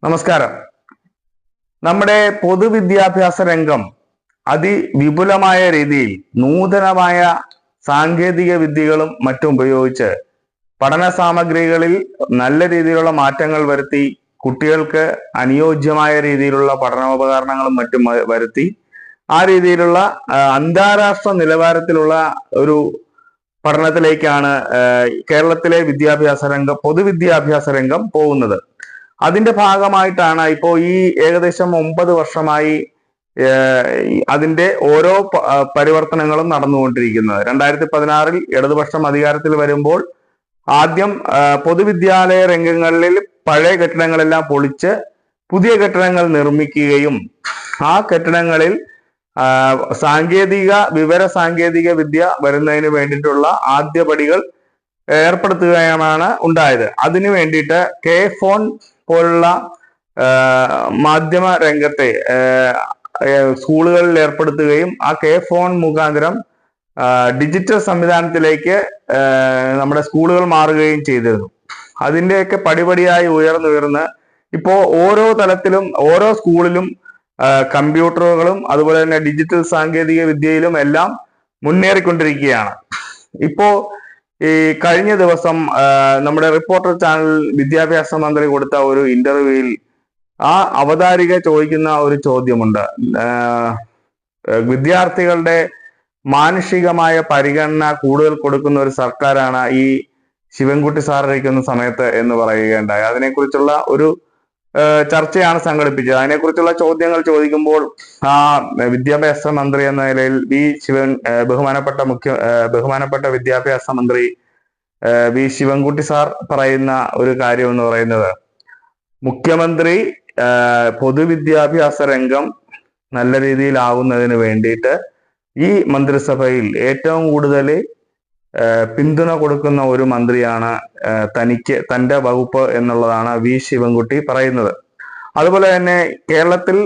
നമസ്കാരം. നമ്മുടെ പൊതുവിദ്യാഭ്യാസ രംഗം അതിവിപുലമായ രീതിയിൽ നൂതനമായ സാങ്കേതിക വിദ്യകളും മറ്റും ഉപയോഗിച്ച് പഠന സാമഗ്രികളിൽ നല്ല രീതിയിലുള്ള മാറ്റങ്ങൾ വരുത്തി കുട്ടികൾക്ക് അനുയോജ്യമായ രീതിയിലുള്ള പഠനോപകരണങ്ങളും മറ്റും വരുത്തി ആ രീതിയിലുള്ള അന്താരാഷ്ട്ര നിലവാരത്തിലുള്ള ഒരു പഠനത്തിലേക്കാണ് കേരളത്തിലെ പൊതുവിദ്യാഭ്യാസ രംഗം പോകുന്നത്. അതിന്റെ ഭാഗമായിട്ടാണ് ഇപ്പോൾ ഈ ഏകദേശം 9 വർഷമായി അതിന്റെ ഓരോ പരിവർത്തനങ്ങളും നടന്നുകൊണ്ടിരിക്കുന്നത്. 2016 ഇടതുപക്ഷം അധികാരത്തിൽ വരുമ്പോൾ ആദ്യം പൊതുവിദ്യാലയ രംഗങ്ങളിൽ പഴയ കെട്ടിടങ്ങളെല്ലാം പൊളിച്ച് പുതിയ കെട്ടിടങ്ങൾ നിർമ്മിക്കുകയും ആ കെട്ടിടങ്ങളിൽ വിവര സാങ്കേതിക വിദ്യ വരുന്നതിന് വേണ്ടിയിട്ടുള്ള ആദ്യപടികൾ ഏർപ്പെടുത്തുകയാണ് ഉണ്ടായത്. അതിനു വേണ്ടിയിട്ട് കെ ഫോൺ പോലുള്ള മാധ്യമ രംഗത്തെ സ്കൂളുകളിൽ ഏർപ്പെടുത്തുകയും ആ കെ ഫോൺ മുഖാന്തരം ഡിജിറ്റൽ സംവിധാനത്തിലേക്ക് നമ്മുടെ സ്കൂളുകൾ മാറുകയും ചെയ്തിരുന്നു. അതിൻ്റെയൊക്കെ പടിപടിയായി ഉയർന്ന് ഇപ്പോൾ ഓരോ തലത്തിലും ഓരോ സ്കൂളിലും കമ്പ്യൂട്ടറുകളും അതുപോലെ തന്നെ ഡിജിറ്റൽ സാങ്കേതിക വിദ്യയിലും എല്ലാം മുന്നേറിക്കൊണ്ടിരിക്കുകയാണ്. ഇപ്പോ ഈ കഴിഞ്ഞ ദിവസം നമ്മുടെ റിപ്പോർട്ടർ ചാനൽ വിദ്യാഭ്യാസ മന്ത്രി കൊടുത്ത ഒരു ഇന്റർവ്യൂവിൽ ആ അവതാരിക ചോദിക്കുന്ന ഒരു ചോദ്യമുണ്ട്. വിദ്യാർത്ഥികളുടെ മാനുഷികമായ പരിഗണന കൂടുതൽ കൊടുക്കുന്ന ഒരു സർക്കാരാണ് ഈ ശിവൻകുട്ടി സാർ ഇരിക്കുന്ന സമയത്ത് എന്ന് പറയുകയുണ്ടായി. അതിനെക്കുറിച്ചുള്ള ഒരു ചർച്ചയാണ് സംഘടിപ്പിച്ചത്. അതിനെക്കുറിച്ചുള്ള ചോദ്യങ്ങൾ ചോദിക്കുമ്പോൾ ആ വിദ്യാഭ്യാസ മന്ത്രി എന്ന നിലയിൽ ബഹുമാനപ്പെട്ട വിദ്യാഭ്യാസ മന്ത്രി വി ശിവൻകുട്ടി സാർ പറയുന്ന ഒരു കാര്യം എന്ന് പറയുന്നത്, മുഖ്യമന്ത്രി പൊതുവിദ്യാഭ്യാസ രംഗം നല്ല രീതിയിലാവുന്നതിന് വേണ്ടിയിട്ട് ഈ മന്ത്രിസഭയിൽ ഏറ്റവും കൂടുതൽ പിന്തുണ കൊടുക്കുന്ന ഒരു മന്ത്രിയാണ് തന്റെ വകുപ്പ് എന്നുള്ളതാണ് വി ശിവൻകുട്ടി പറയുന്നത്. അതുപോലെ തന്നെ കേരളത്തിൽ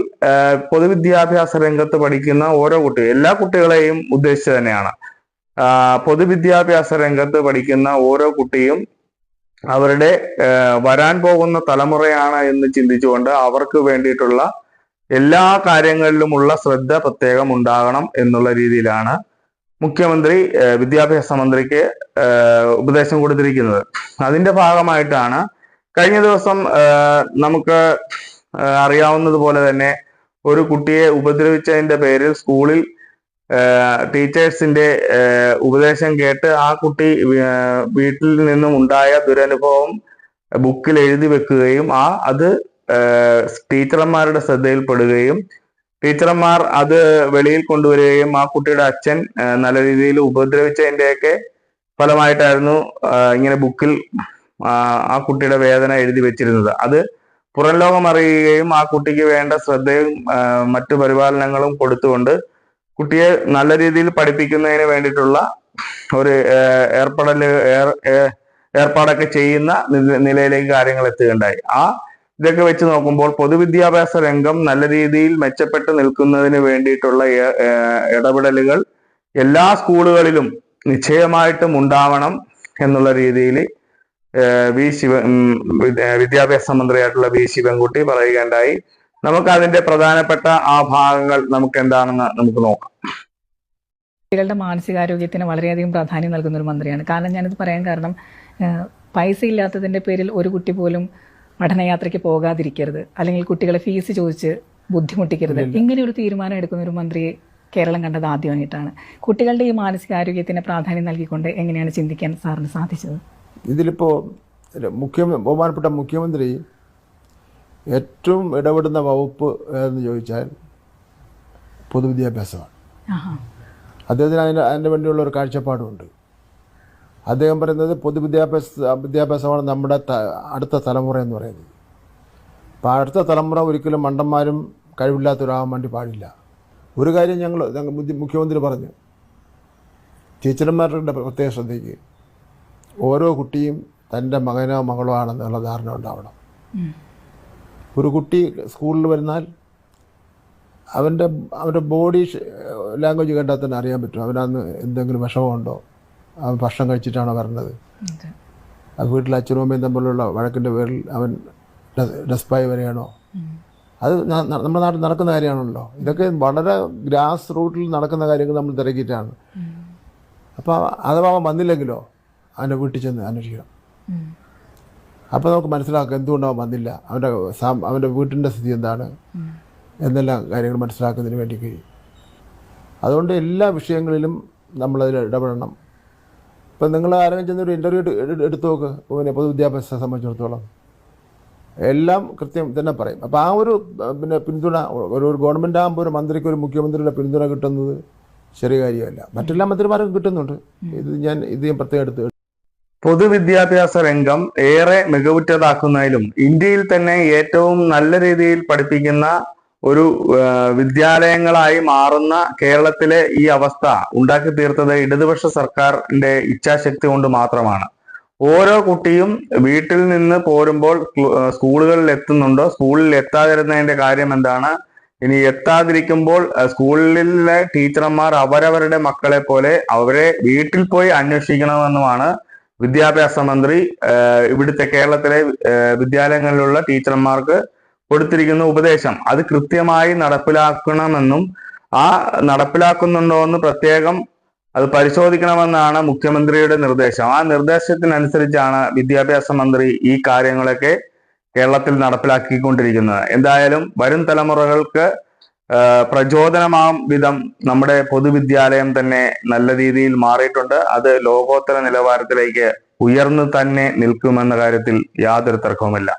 പൊതുവിദ്യാഭ്യാസ രംഗത്ത് പഠിക്കുന്ന എല്ലാ കുട്ടികളെയും ഉദ്ദേശിച്ച് തന്നെയാണ്. പൊതുവിദ്യാഭ്യാസ രംഗത്ത് പഠിക്കുന്ന ഓരോ കുട്ടിയും അവരുടെ വരാൻ പോകുന്ന തലമുറയാണ് എന്ന് ചിന്തിച്ചുകൊണ്ട് അവർക്ക് വേണ്ടിയിട്ടുള്ള എല്ലാ കാര്യങ്ങളിലുമുള്ള ശ്രദ്ധ പ്രത്യേകം ഉണ്ടാകണം എന്നുള്ള രീതിയിലാണ് മുഖ്യമന്ത്രി വിദ്യാഭ്യാസ മന്ത്രിക്ക് ഉപദേശം കൊടുത്തിരിക്കുന്നത്. അതിന്റെ ഭാഗമായിട്ടാണ് കഴിഞ്ഞ ദിവസം നമുക്ക് അറിയാവുന്നതുപോലെ തന്നെ ഒരു കുട്ടിയെ ഉപദ്രവിച്ചതിന്റെ പേരിൽ സ്കൂളിൽ ടീച്ചേഴ്സിന്റെ ഉപദേശം കേട്ട് ആ കുട്ടി വീട്ടിൽ നിന്നും ഉണ്ടായ ദുരനുഭവം ബുക്കിൽ എഴുതി വെക്കുകയും അത് ടീച്ചർമാരുടെ ശ്രദ്ധയിൽപ്പെടുകയും ടീച്ചർമാർ അത് വെളിയിൽ കൊണ്ടുവരികയും ആ കുട്ടിയുടെ അച്ഛൻ നല്ല രീതിയിൽ ഉപദ്രവിച്ചതിൻ്റെയൊക്കെ ഫലമായിട്ടായിരുന്നു ഇങ്ങനെ ബുക്കിൽ ആ കുട്ടിയുടെ വേദന എഴുതി വെച്ചിരുന്നത്. അത് പുറം ലോകം അറിയുകയും ആ കുട്ടിക്ക് വേണ്ട ശ്രദ്ധയും മറ്റു പരിപാലനങ്ങളും കൊടുത്തുകൊണ്ട് കുട്ടിയെ നല്ല രീതിയിൽ പഠിപ്പിക്കുന്നതിന് വേണ്ടിയിട്ടുള്ള ഒരു ഏർപ്പാടൊക്കെ ചെയ്യുന്ന നിലയിലേക്ക് കാര്യങ്ങൾ എത്തുകയുണ്ടായി. ഇതൊക്കെ വെച്ച് നോക്കുമ്പോൾ പൊതുവിദ്യാഭ്യാസ രംഗം നല്ല രീതിയിൽ മെച്ചപ്പെട്ട് നിൽക്കുന്നതിന് വേണ്ടിയിട്ടുള്ള ഇടപെടലുകൾ എല്ലാ സ്കൂളുകളിലും നിശ്ചയമായിട്ടും ഉണ്ടാവണം എന്നുള്ള രീതിയിൽ വിദ്യാഭ്യാസ മന്ത്രിയായിട്ടുള്ള വി ശിവൻകുട്ടി പറയുകയുണ്ടായി. നമുക്ക് അതിന്റെ പ്രധാനപ്പെട്ട ആ ഭാഗങ്ങൾ നമുക്ക് എന്താണെന്ന് നമുക്ക് നോക്കാം. കുട്ടികളുടെ മാനസികാരോഗ്യത്തിന് വളരെയധികം പ്രാധാന്യം നൽകുന്ന ഒരു മന്ത്രിയാണ്. കാരണം ഞാനിത് പറയാൻ കാരണം, പൈസ ഇല്ലാത്തതിന്റെ പേരിൽ ഒരു കുട്ടി പോലും പഠനയാത്രയ്ക്ക് പോകാതിരിക്കരുത്, അല്ലെങ്കിൽ കുട്ടികളെ ഫീസ് ചോദിച്ച് ബുദ്ധിമുട്ടിക്കരുത്. ഇങ്ങനെ ഒരു തീരുമാനം എടുക്കുന്ന ഒരു മന്ത്രിയെ കേരളം കണ്ടത് ആദ്യമായിട്ടാണ്. കുട്ടികളുടെ ഈ മാനസികാരോഗ്യത്തിന് പ്രാധാന്യം നൽകിക്കൊണ്ട് എങ്ങനെയാണ് ചിന്തിക്കാൻ സാറിന് സാധിച്ചത്? ഇതിലിപ്പോൾ ബഹുമാനപ്പെട്ട മുഖ്യമന്ത്രി ഏറ്റവും ഇടപെടുന്ന വകുപ്പ് എന്ന് ചോദിച്ചാൽ പൊതുവിദ്യാഭ്യാസമാണ്. അദ്ദേഹത്തിന് അതിൻ്റെ വേണ്ടിയുള്ള ഒരു കാഴ്ചപ്പാടുമുണ്ട്. അദ്ദേഹം പറയുന്നത് വിദ്യാഭ്യാസമാണ് നമ്മുടെ അടുത്ത തലമുറ എന്ന് പറയുന്നത്. അപ്പോൾ അടുത്ത തലമുറ ഒരിക്കലും മണ്ടന്മാരും കഴിവില്ലാത്തവരാകാൻ വേണ്ടി പാടില്ല. ഒരു കാര്യം മുഖ്യമന്ത്രി പറഞ്ഞു, ടീച്ചർമാരുടെ പ്രത്യേക ശ്രദ്ധയ്ക്ക് ഓരോ കുട്ടിയും തൻ്റെ മകനോ മകളോ ആണെന്നുള്ള ധാരണ ഉണ്ടാവണം. ഒരു കുട്ടി സ്കൂളിൽ വരുന്നാൽ അവൻ്റെ ബോഡി ലാംഗ്വേജ് കണ്ടാൽ തന്നെ അറിയാൻ പറ്റും അവനന്ന് എന്തെങ്കിലും വിഷമമുണ്ടോ, അവൻ ഭക്ഷണം കഴിച്ചിട്ടാണോ വരുന്നത്, വീട്ടിൽ അച്ഛനും അമ്മയും തമ്മിലുള്ള വഴക്കിൻ്റെ പേരിൽ അവൻ ഡെസ്പായി വരികയാണോ? അത് നമ്മുടെ നാട്ടിൽ നടക്കുന്ന കാര്യമാണല്ലോ. ഇതൊക്കെ വളരെ ഗ്രാസ് റൂട്ടിൽ നടക്കുന്ന കാര്യങ്ങൾ നമ്മൾ തിരക്കിയിട്ടാണ്. അപ്പോൾ അഥവാ അവൻ വന്നില്ലെങ്കിലോ അവൻ്റെ വീട്ടിൽ ചെന്ന് അന്വേഷിക്കണം. അപ്പോൾ നമുക്ക് മനസ്സിലാക്കാം എന്തുകൊണ്ടാവും വന്നില്ല, അവൻ്റെ വീട്ടിൻ്റെ സ്ഥിതി എന്താണ് എന്നെല്ലാം കാര്യങ്ങൾ മനസ്സിലാക്കുന്നതിന് വേണ്ടി കഴിയും. അതുകൊണ്ട് എല്ലാ വിഷയങ്ങളിലും നമ്മളതിൽ ഇടപെടണം. ഇപ്പം നിങ്ങൾ ആരെങ്കിലും ചെന്നൊരു ഇൻ്റർവ്യൂ എടുത്തു നോക്ക്, പിന്നെ പൊതുവിദ്യാഭ്യാസത്തെ സംബന്ധിച്ചിടത്തോളം എല്ലാം കൃത്യം തന്നെ പറയും. അപ്പോൾ ആ ഒരു പിന്തുണ ഒരു ഗവൺമെൻറ് ആകുമ്പോൾ ഒരു മന്ത്രിക്ക് ഒരു മുഖ്യമന്ത്രിയുടെ പിന്തുണ കിട്ടുന്നത് ചെറിയ കാര്യമല്ല. മറ്റെല്ലാ മന്ത്രിമാർക്കും കിട്ടുന്നുണ്ട്. ഇത് ഞാൻ പ്രത്യേകം എടുത്ത് പൊതുവിദ്യാഭ്യാസ രംഗം ഏറെ മികവുറ്റതാക്കുന്നതിലും ഇന്ത്യയിൽ തന്നെ ഏറ്റവും നല്ല രീതിയിൽ പഠിപ്പിക്കുന്ന ഒരു വിദ്യാലയങ്ങളായി മാറുന്ന കേരളത്തിലെ ഈ അവസ്ഥ ഉണ്ടാക്കി തീർത്തത് ഇടതുപക്ഷ സർക്കാരിന്റെ ഇച്ഛാശക്തി കൊണ്ട് മാത്രമാണ്. ഓരോ കുട്ടിയും വീട്ടിൽ നിന്ന് പോരുമ്പോൾ സ്കൂളുകളിൽ എത്തുന്നുണ്ടോ, സ്കൂളിൽ എത്താതിരുന്നതിന്റെ കാര്യം എന്താണ്, ഇനി എത്താതിരിക്കുമ്പോൾ സ്കൂളിലെ ടീച്ചർമാർ അവരവരുടെ മക്കളെ പോലെ അവരെ വീട്ടിൽ പോയി അന്വേഷിക്കണമെന്നുമാണ് വിദ്യാഭ്യാസ മന്ത്രി ഇവിടുത്തെ കേരളത്തിലെ വിദ്യാലയങ്ങളിലുള്ള ടീച്ചർമാർക്ക് കൊടുത്തിരിക്കുന്ന ഉപദേശം. അത് കൃത്യമായി നടപ്പിലാക്കണമെന്നും ആ നടപ്പിലാക്കുന്നുണ്ടോ എന്ന് പ്രത്യേകം അത് പരിശോധിക്കണമെന്നാണ് മുഖ്യമന്ത്രിയുടെ നിർദ്ദേശം. ആ നിർദ്ദേശത്തിനനുസരിച്ചാണ് വിദ്യാഭ്യാസ മന്ത്രി ഈ കാര്യങ്ങളൊക്കെ കേരളത്തിൽ നടപ്പിലാക്കിക്കൊണ്ടിരിക്കുന്നത്. എന്തായാലും വരും തലമുറകൾക്ക് പ്രചോദനമാം വിധം നമ്മുടെ പൊതുവിദ്യാലയം തന്നെ നല്ല രീതിയിൽ മാറിയിട്ടുണ്ട്. അത് ലോകോത്തര നിലവാരത്തിലേക്ക് ഉയർന്നു തന്നെ നിൽക്കുമെന്ന കാര്യത്തിൽ യാതൊരു തർക്കവുമില്ല.